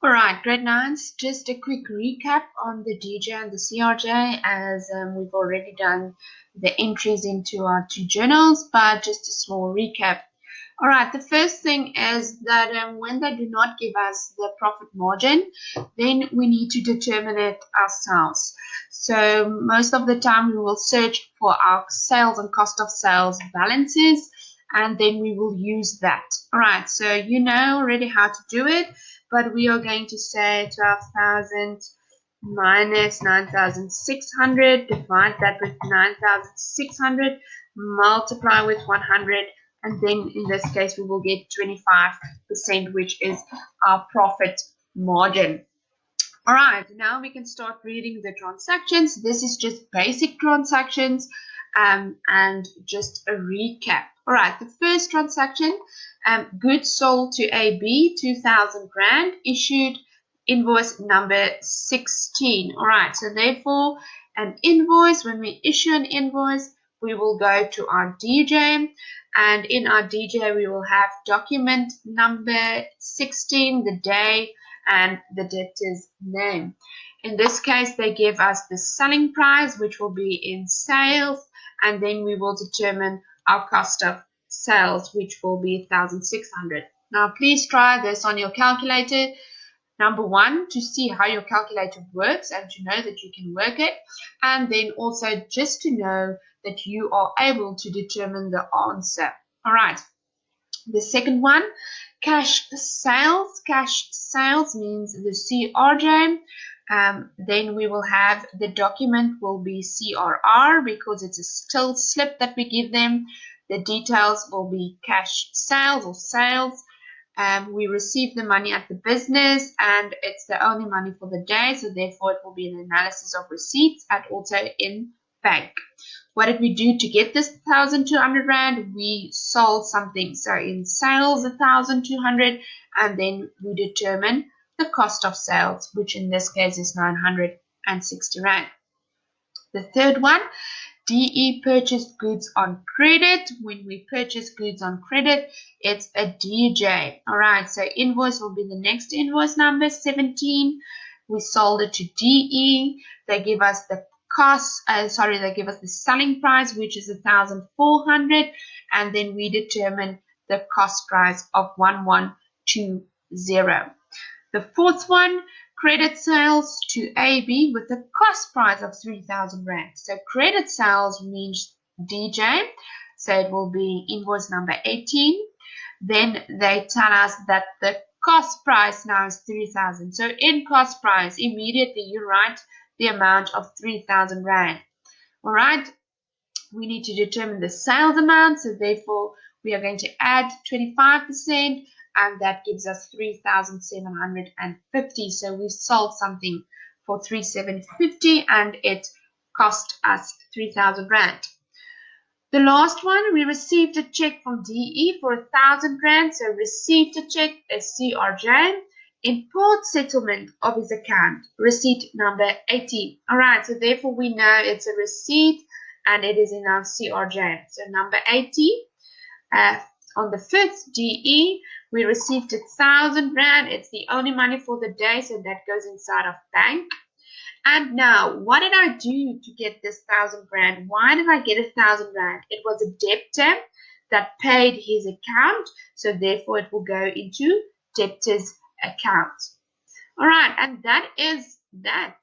All right, grade nines, just a quick recap on the DJ and the CRJ as we've already done the entries into our two journals, but just a small recap. All right, the first thing is that when they do not give us the profit margin, then we need to determine it ourselves. So most of the time we will search for our sales and cost of sales balances, and then we will use that. All right, so you know already how to do it, but we are going to say 12,000 minus 9,600, divide that with 9,600, multiply with 100, and then in this case we will get 25%, which is our profit margin. All right, now we can start reading the transactions. This is just basic transactions and just a recap. All right, the first transaction, goods sold to AB, 2,000 Rand, issued invoice number 16. All right, so therefore an invoice, when we issue an invoice, we will go to our DJ, and in our DJ we will have document number 16, the day, and the debtor's name. In this case, they give us the selling price, which will be in sales, and then we will determine our cost of sales, which will be 1,600. Now, please try this on your calculator. Number one, to see how your calculator works and to know that you can work it, and then also just to know that you are able to determine the answer. All right. The second one, cash sales. Cash sales means the CRJ. Then we will have the document will be CRR because it's a still slip that we give them. The details will be cash sales or sales. We receive the money at the business and it's the only money for the day, so therefore it will be an analysis of receipts and also in bank. What did we do to get this 1,200 Rand? We sold something. So in sales, 1,200, and then we determine the cost of sales, which in this case is 960 Rand. The third one, DE purchased goods on credit. When we purchase goods on credit, it's a DJ. All right, so invoice will be the next invoice number, 17. We sold it to DE. They give us the they give us the selling price, which is 1,400, and then we determine the cost price of 1,120. The fourth one, credit sales to AB with a cost price of 3,000 Rand. So credit sales means DJ, so it will be invoice number 18. Then they tell us that the cost price now is 3,000. So in cost price, immediately you write the amount of 3,000 Rand. All right, we need to determine the sales amount, so therefore we are going to add 25%, and that gives us 3,750. So we sold something for 3,750 and it cost us 3,000 Rand. The last one, we received a check from DE for 1,000 Rand, so received a check as CRJ. In part settlement of his account, receipt number 80. All right, so therefore we know it's a receipt and it is in our CRJ. So number 80, on the 5th DE, we received 1,000 Rand. It's the only money for the day, so that goes inside of bank. And now, what did I do to get this 1,000 Rand? Why did I get 1,000 Rand? It was a debtor that paid his account, so therefore it will go into debtor's account. All right, and that is that.